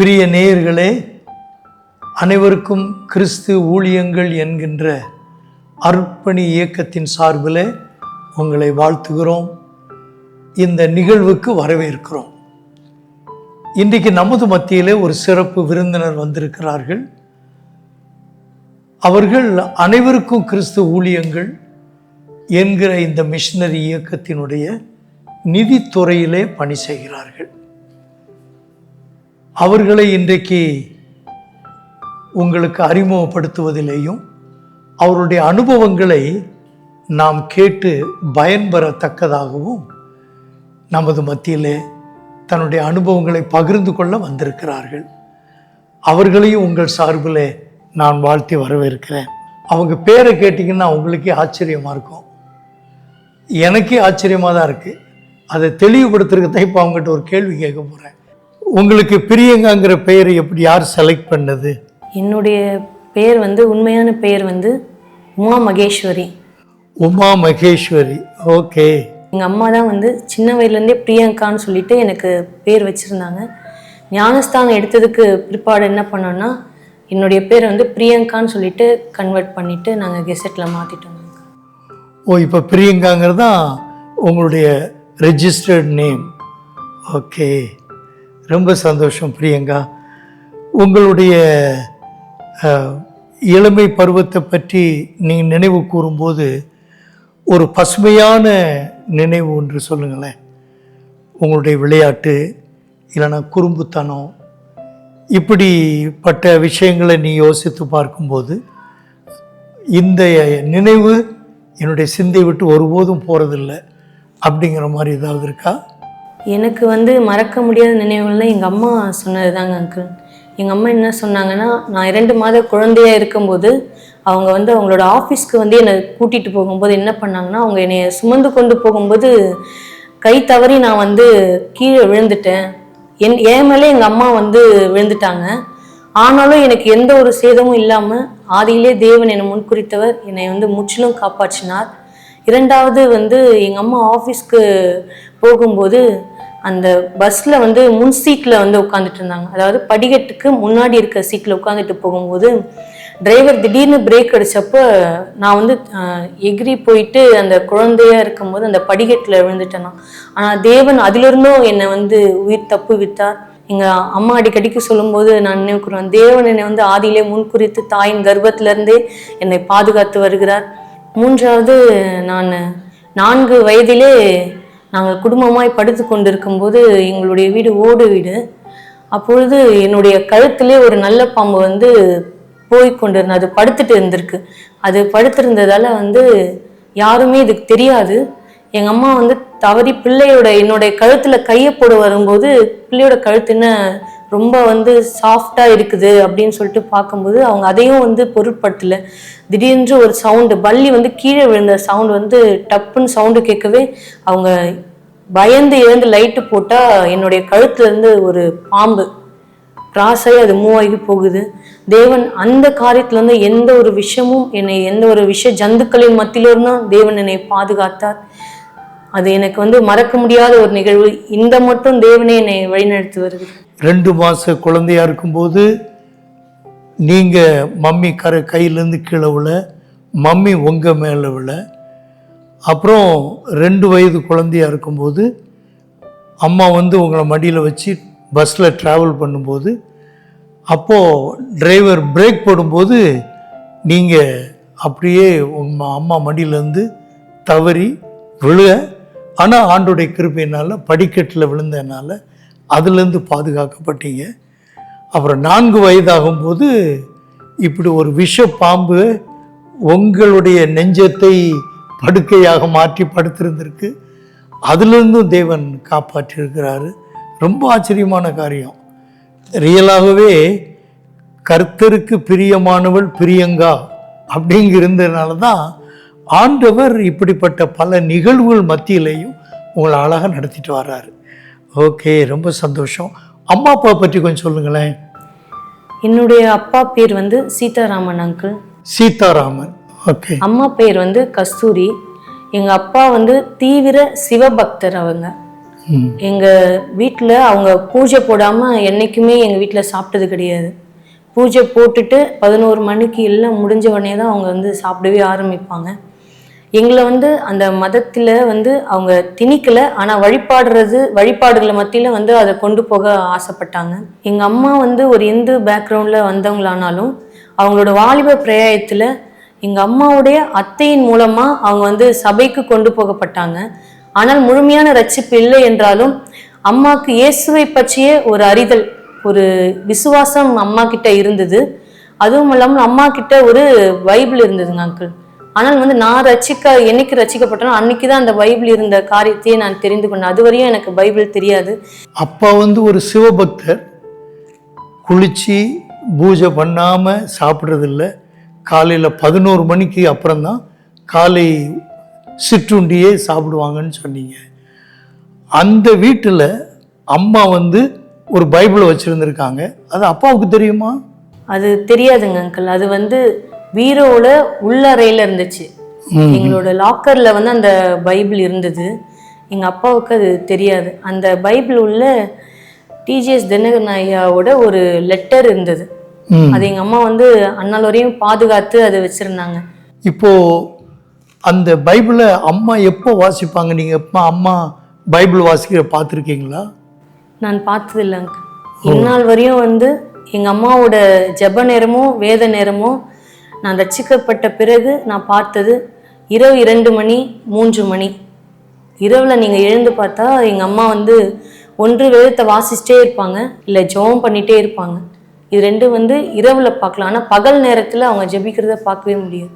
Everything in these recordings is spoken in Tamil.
பிரிய நேயர்களே, அனைவருக்கும் கிறிஸ்து ஊழியங்கள் என்கின்ற அர்ப்பணி இயக்கத்தின் சார்பில் உங்களை வாழ்த்துகிறோம். இந்த நிகழ்வுக்கு வரவேற்கிறோம். இன்றைக்கு நமது மத்தியிலே ஒரு சிறப்பு விருந்தினர் வந்திருக்கிறார்கள். அவர்கள் அனைவருக்கும் கிறிஸ்து ஊழியங்கள் என்கிற இந்த மிஷனரி இயக்கத்தினுடைய நிதித்துறையிலே பணி செய்கிறார்கள். அவர்களை இன்றைக்கு உங்களுக்கு அறிமுகப்படுத்துவதிலேயும் அவருடைய அனுபவங்களை நாம் கேட்டு பயன்பெறத்தக்கதாகவும் நமது மத்தியிலே தன்னுடைய அனுபவங்களை பகிர்ந்து கொள்ள வந்திருக்கிறார்கள். அவர்களையும் உங்கள் சார்பில் நான் வாழ்த்தி வரவேற்கிறேன். அவங்க பேரை கேட்டிங்கன்னா உங்களுக்கே ஆச்சரியமாக இருக்கும். எனக்கே ஆச்சரியமாக தான் இருக்குது. அதை தெளிவுபடுத்துறதுக்கு தான் இப்போ அவங்ககிட்ட ஒரு கேள்வி கேட்க போகிறேன். உங்களுக்கு பிரியங்காங்கிற பெயரை எப்படி யார் செலக்ட் பண்ணது? என்னுடைய பெயர் உண்மையான பெயர் உமா மகேஸ்வரி. உமா மகேஸ்வரி, ஓகே. எங்கள் அம்மா தான் சின்ன வயதுலேருந்தே பிரியங்கான்னு சொல்லிட்டு எனக்கு பேர் வச்சுருந்தாங்க. ஞானஸ்தானம் எடுத்ததுக்கு பிற்பாடு என்ன பண்ணோன்னா என்னுடைய பேர் பிரியங்கான்னு சொல்லிட்டு கன்வெர்ட் பண்ணிவிட்டு நாங்கள் கெசட்டில் மாற்றிட்டோம். ஓ, இப்போ பிரியங்காங்கிறது தான் உங்களுடைய ரெஜிஸ்டர்ட் நேம். ஓகே, ரொம்ப சந்தோஷம் பிரியங்கா. உங்களுடைய இளமை பருவத்தை பற்றி நீங்கள் நினைவு கூறும்போது ஒரு பசுமையான நினைவு ஒன்று சொல்லுங்களேன். உங்களுடைய விளையாட்டு இல்லைன்னா குறும்புத்தனம், இப்படிப்பட்ட விஷயங்களை நீ யோசித்து பார்க்கும்போது இந்த நினைவு என்னுடைய சிந்தை விட்டு ஒருபோதும் போகிறதில்லை அப்படிங்கிற மாதிரி ஏதாவது இருக்கா? எனக்கு மறக்க முடியாத நினைவுகள்லாம் எங்கள் அம்மா சொன்னது தாங்க அங்கிள். எங்கள் அம்மா என்ன சொன்னாங்கன்னா, நான் 2 மாத குழந்தையாக இருக்கும்போது அவங்க அவங்களோட ஆஃபீஸ்க்கு என்னை கூட்டிகிட்டு போகும்போது என்ன பண்ணாங்கன்னா, அவங்க என்னை சுமந்து கொண்டு போகும்போது கை தவறி நான் கீழே விழுந்துட்டேன். என் மேலே எங்கள் அம்மா விழுந்துட்டாங்க. ஆனாலும் எனக்கு எந்த ஒரு சேதமும் இல்லாமல் ஆதியிலே தேவன் என்னை முன்குறித்தவர் என்னை முற்றிலும் காப்பாற்றினார். 2வது எங்கள் அம்மா ஆஃபீஸ்க்கு போகும்போது அந்த பஸ்ஸில் முன் சீட்டில் உட்காந்துட்டு இருந்தாங்க. அதாவது படிக்கட்டுக்கு முன்னாடி இருக்க சீட்டில் உட்காந்துட்டு போகும்போது டிரைவர் திடீர்னு பிரேக் அடித்தப்போ நான் எகிரி போயிட்டு அந்த குழந்தையாக இருக்கும்போது அந்த படிக்கட்டில் விழுந்துட்டேன். ஆனால் தேவன் அதிலிருந்தும் என்னை உயிர் தப்பு விட்டார். எங்கள் அம்மா அடிக்கடிக்கு சொல்லும்போது நான் நினைவுக்குறேன், தேவன் என்னை ஆதியிலே முன்குறித்து தாயின் கர்ப்பத்திலேருந்தே என்னை பாதுகாத்து வருகிறார். 3வது, நான் 4 வயதிலே நாங்கள் குடும்பமாய் படுத்து கொண்டு இருக்கும்போது எங்களுடைய வீடு ஓடு வீடு. அப்பொழுது என்னுடைய கழுத்திலே ஒரு நல்ல பாம்பு போய்கொண்டிருந்தது. அது படுத்துட்டு இருந்திருக்கு. அது படுத்திருந்ததால் யாருமே இதுக்கு தெரியாது. எங்கள் அம்மா தவறி என்னுடைய கழுத்தில் கையை போட வரும்போது பிள்ளையோட கழுத்து என்ன ரொம்ப சாஃப்டாக இருக்குது அப்படின்னு சொல்லிட்டு பார்க்கும்போது அவங்க அதையும் பொருட்படுத்தலை. திடீரென்று ஒரு சவுண்டு, பல்லி கீழே விழுந்த சவுண்டு டப்புன்னு சவுண்டு கேட்கவே அவங்க பயந்து எழுந்து லைட்டு போட்டால் என்னுடைய கழுத்துலேருந்து ஒரு பாம்பு கிராஸ் ஆகி அது மூவ் ஆகி போகுது. தேவன் அந்த காரியத்துல எந்த ஒரு விஷயமும் என்னை எந்த ஒரு ஜந்துக்களின் மத்தியிலிருந்தும் தேவன் என்னை பாதுகாத்தார். அது எனக்கு மறக்க முடியாத ஒரு நிகழ்வு. இந்த மட்டும் தேவனே என்னை வழிநடத்தி வருது. 2 மாத குழந்தையா இருக்கும்போது நீங்கள் மம்மி கையிலேருந்து கீழே விழ, மம்மி உங்கள் மேலே விழ. அப்புறம் 2 வயது குழந்தையா இருக்கும்போது அம்மா உங்களை மடியில் வச்சு பஸ்ஸில் ட்ராவல் பண்ணும்போது அப்போது டிரைவர் பிரேக் போடும்போது நீங்கள் அப்படியே உங்கள் அம்மா மடியிலேருந்து தவறி விழ, ஆனால் ஆண்டோடைய கிருபையினால் படிக்கட்டில் விழுந்ததுனால அதுலேருந்து பாதுகாக்கப்பட்டீங்க. அப்புறம் 4 வயதாகும்போது இப்படி ஒரு விஷ பாம்பு உங்களுடைய நெஞ்சத்தை படுக்கையாக மாற்றி படுத்திருந்திருக்கு. அதுலேருந்தும் தேவன் காப்பாற்றியிருக்கிறாரு. ரொம்ப ஆச்சரியமான காரியம். ரியலாகவே கர்த்தருக்கு பிரியமானவள் பிரியங்கா அப்படிங்கிறதுனால தான் ஆண்டவர் இப்படிப்பட்ட பல நிகழ்வுகள் மத்தியிலையும் உங்களை அழகாக நடத்திட்டு வர்றாரு. ஓகே, ரொம்ப சந்தோஷம். அம்மா அப்பா பற்றி கொஞ்சம் சொல்லுங்களேன். என்னுடைய அப்பா பேர் சீதாராமன் அங்கிள். சீதாராமன், ஓகே. அம்மா பேர் கஸ்தூரி. எங்கள் அப்பா தீவிர சிவபக்தர். அவங்க எங்கள் வீட்டில் அவங்க பூஜை போடாமல் என்றைக்குமே எங்கள் வீட்டில் சாப்பிட்டது கிடையாது. பூஜை போட்டுட்டு 11 மணிக்கு எல்லாம் முடிஞ்ச உடனே தான் அவங்க வந்து சாப்பிடவே ஆரம்பிப்பாங்க. எங்களை வந்து அந்த மதத்தில் வந்து அவங்க திணிக்கலை, ஆனால் வழிபாடுகளை மத்தியில் வந்து அதை கொண்டு போக ஆசைப்பட்டாங்க. எங்கள் அம்மா வந்து ஒரு இந்து பேக்ரவுண்டில் வந்தவங்களானாலும் அவங்களோட வாலிப பிரயாயத்தில் எங்கள் அம்மாவுடைய அத்தையின் மூலமாக அவங்க வந்து சபைக்கு கொண்டு போகப்பட்டாங்க. ஆனால் முழுமையான ரட்சிப்பு இல்லை என்றாலும் அம்மாவுக்கு இயேசுவை பற்றிய ஒரு அறிதல், ஒரு விசுவாசம் அம்மா கிட்ட இருந்தது. அதுவும் இல்லாமல் அம்மா கிட்ட ஒரு பைபிள் இருந்ததுங்க அங்கிள். ஆனால் வந்து நான் என்னைக்கு ரட்சிக்கப்பட்டனோ அன்னைக்கு தான் அந்த பைபிள் இருந்த காரியத்தையே நான் தெரிந்து கொண்டேன். அது வரையும் எனக்கு பைபிள் தெரியாது. அப்பா வந்து ஒரு சிவபக்தர், குளிச்சு பூஜை பண்ணாமல் சாப்பிட்றதில்ல. காலையில் 11 மணிக்கு அப்புறம்தான் காலை சிற்றுண்டியே சாப்பிடுவாங்கன்னு சொன்னீங்க. அந்த வீட்டில் அம்மா வந்து ஒரு பைபிளை வச்சுருந்துருக்காங்க. அது அப்பாவுக்கு தெரியுமா? அது தெரியாதுங்க அங்கிள். அது வந்து பீரோவோட உள்ளறையில் இருந்துச்சு. எங்களோட லாக்கரில் வந்து அந்த பைபிள் இருந்தது. எங்கள் அப்பாவுக்கு அது தெரியாது. அந்த பைபிள் உள்ள டிஜிஎஸ் தினகரன் ஐயாவோட ஒரு லெட்டர் இருந்தது. அது எங்கள் அம்மா வந்து அன்னால் வரையும் பாதுகாத்து அதை வச்சுருந்தாங்க. இப்போது அந்த பைபிளை அம்மா எப்போ வாசிப்பாங்க? நீங்கள் எப்போ அம்மா பைபிள் வாசிக்கிற பார்த்துருக்கீங்களா? நான் பார்த்ததில்லை அங்கிள். இந்நாள் வரையும் வந்து எங்கள் அம்மாவோட ஜெப நேரமோ வேத நேரமோ நான் ரட்சிக்கப்பட்ட பிறகு நான் பார்த்தது இரவு 2 மணி 3 மணி இரவில் நீங்கள் எழுந்து பார்த்தா எங்கள் அம்மா வந்து ஒன்று வேதத்தை வாசிச்சிட்டே இருப்பாங்க, இல்லை ஜெபம் பண்ணிகிட்டே இருப்பாங்க. இது ரெண்டும் வந்து இரவில் பார்க்கலாம். ஆனால் பகல் நேரத்தில் அவங்க ஜெபிக்கிறத பார்க்கவே முடியாது.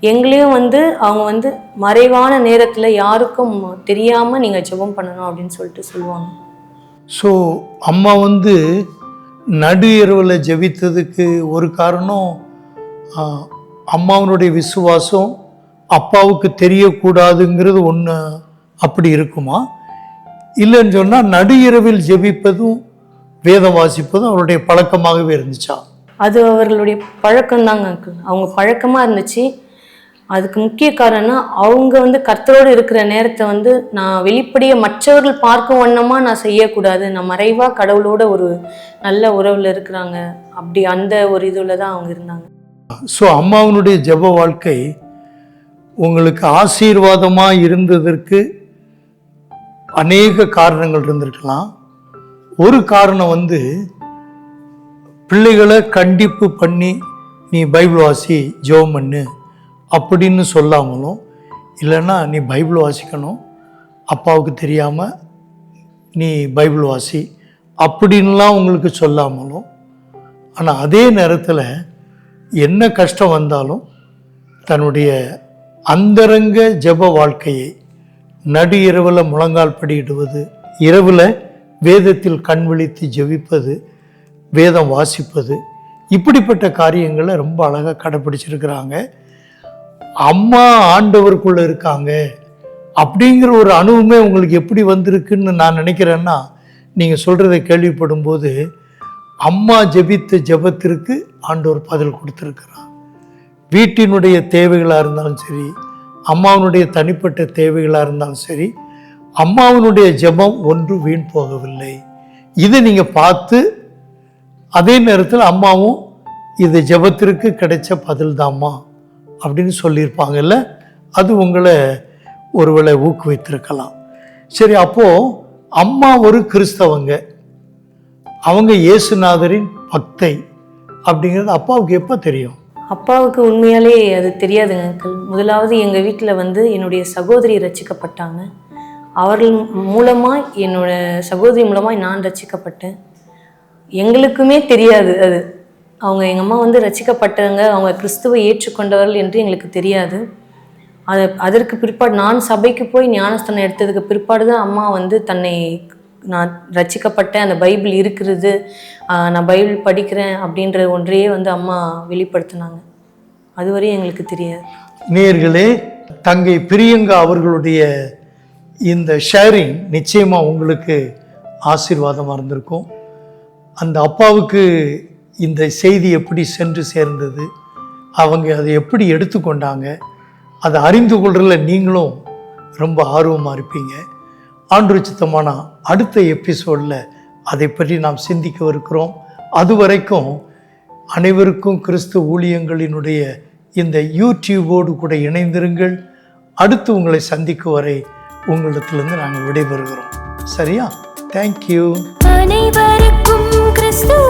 எங்களையும் வந்து அவங்க வந்து மறைவான நேரத்தில் யாருக்கும் தெரியாமல் நீங்கள் ஜெபம் பண்ணணும் அப்படின்னு சொல்லுவாங்க. ஸோ அம்மா வந்து நடு இரவில் ஜெபித்ததுக்கு ஒரு காரணம் அம்மாவனுடைய விசுவாசம் அப்பாவுக்கு தெரியக்கூடாதுங்கிறது ஒன்று அப்படி இருக்குமா? இல்லைன்னு சொன்னால் நடு இரவில் ஜெபிப்பதும் வேதம் வாசிப்பதும் அவருடைய பழக்கமாகவே இருந்துச்சா? அது அவர்களுடைய பழக்கம்தாங்க அங்கிள். அவங்க பழக்கமாக இருந்துச்சு. அதுக்கு முக்கிய காரணம் அவங்க வந்து கர்த்தரோடு இருக்கிற நேரத்தை வந்து நான் வெளிப்படையை மற்றவர்கள் பார்க்கும் வண்ணமாக நான் செய்யக்கூடாது. நான் மறைவாக கடவுளோட ஒரு நல்ல உறவில் இருக்கிறாங்க, அப்படி அந்த ஒரு இதில் தான் அவங்க இருந்தாங்க. ஸோ அம்மாவனுடைய ஜெப வாழ்க்கை உங்களுக்கு ஆசீர்வாதமாக இருந்ததற்கு அநேக காரணங்கள் இருந்திருக்கலாம். ஒரு காரணம் வந்து பிள்ளைகளை கண்டிப்பு பண்ணி நீ பைபிள் வாசி ஜெபம் பண்ணு அப்படின்னு சொல்லாமலும், இல்லைன்னா நீ பைபிள் வாசிக்கணும் அப்பாவுக்கு தெரியாமல் நீ பைபிள் வாசி அப்படின்லாம் உங்களுக்கு சொல்லாமலும், ஆனால் அதே நேரத்தில் என்ன கஷ்டம் வந்தாலும் தன்னுடைய அந்தரங்க ஜெப வாழ்க்கையை நடு இரவில் முழங்கால் படியிடுவது, இரவில் வேதத்தில் கண் விழித்து ஜெபிப்பது, வேதம் வாசிப்பது, இப்படிப்பட்ட காரியங்களை ரொம்ப அழகாக கடைப்பிடிச்சிருக்கிறாங்க. அம்மா ஆண்டவருக்குள்ளே இருக்காங்க அப்படிங்கிற ஒரு அனுபவமே உங்களுக்கு எப்படி வந்திருக்குன்னு நான் நினைக்கிறேன்னா, நீங்கள் சொல்கிறத கேள்விப்படும்போது அம்மா ஜெபித்த ஜெபத்திற்கு ஆண்டவர் பதில் கொடுத்துருக்கிறார். வீட்டினுடைய தேவைகளாக இருந்தாலும் சரி, அம்மாவனுடைய தனிப்பட்ட தேவைகளாக இருந்தாலும் சரி, அம்மாவனுடைய ஜெபம் ஒன்று வீண் போகவில்லை. இதை நீங்கள் பார்த்து அதே நேரத்தில் அம்மாவும் இது ஜெபத்திற்கு கிடைச்ச பதில் தாம்மா அப்படின்னு சொல்லியிருப்பாங்கல்ல, அது உங்களை ஒருவேளை ஊக்குவித்திருக்கலாம். சரி, அப்போது அம்மா ஒரு கிறிஸ்தவங்க, அவங்க இயேசுநாதரின் பக்தை அப்படிங்கிறது அப்பாவுக்கு எப்போ தெரியும்? அப்பாவுக்கு உண்மையாலே அது தெரியாதுங்க அங்கிள். முதலாவது எங்கள் வீட்டில் வந்து என்னுடைய சகோதரி ரட்சிக்கப்பட்டாங்க. அவர்கள் மூலமாக என்னோட சகோதரி மூலமாக நான் ரட்சிக்கப்பட்டேன். எங்களுக்குமே தெரியாது அது. எங்கள் அம்மா வந்து ரட்சிக்கப்பட்டவங்க, அவங்க கிறிஸ்துவை ஏற்றுக்கொண்டவர்கள் என்று எங்களுக்கு தெரியாது. அதற்கு பிற்பாடு நான் சபைக்கு போய் ஞானஸ்தானம் எடுத்ததுக்கு பிற்பாடு தான் அம்மா வந்து தன்னை நான் ரட்சிக்கப்பட்டேன், அந்த பைபிள் இருக்கிறது, நான் பைபிள் படிக்கிறேன் அப்படின்ற ஒன்றையே வந்து அம்மா வெளிப்படுத்தினாங்க. அதுவரையும் எங்களுக்கு தெரியாது. நேயர்களே, தங்கை பிரியங்கா அவர்களுடைய இந்த ஷேரிங் நிச்சயமாக உங்களுக்கு ஆசீர்வாதமாக இருந்திருக்கும். அந்த அப்பாவுக்கு இந்த செய்தி எப்படி சென்று சேர்ந்தது, அவங்க அதை எப்படி எடுத்துக்கொண்டாங்க, அதை அறிந்து கொள்றதுல நீங்களும் ரொம்ப ஆர்வமாக இருப்பீங்க. ஆண்டவர் சித்தமான அடுத்த எபிசோடில் அதை பற்றி நாம் சிந்திக்க இருக்கிறோம். அது வரைக்கும் அனைவருக்கும் கிறிஸ்து ஊழியங்களினுடைய இந்த யூடியூபோடு கூட இணைந்திருங்கள். அடுத்து உங்களை சந்திக்கும் வரை உங்களிடத்திலிருந்து நாங்கள் விடைபெறுகிறோம். சரியா? தேங்க்யூ. அனைவருக்கும் கிறிஸ்து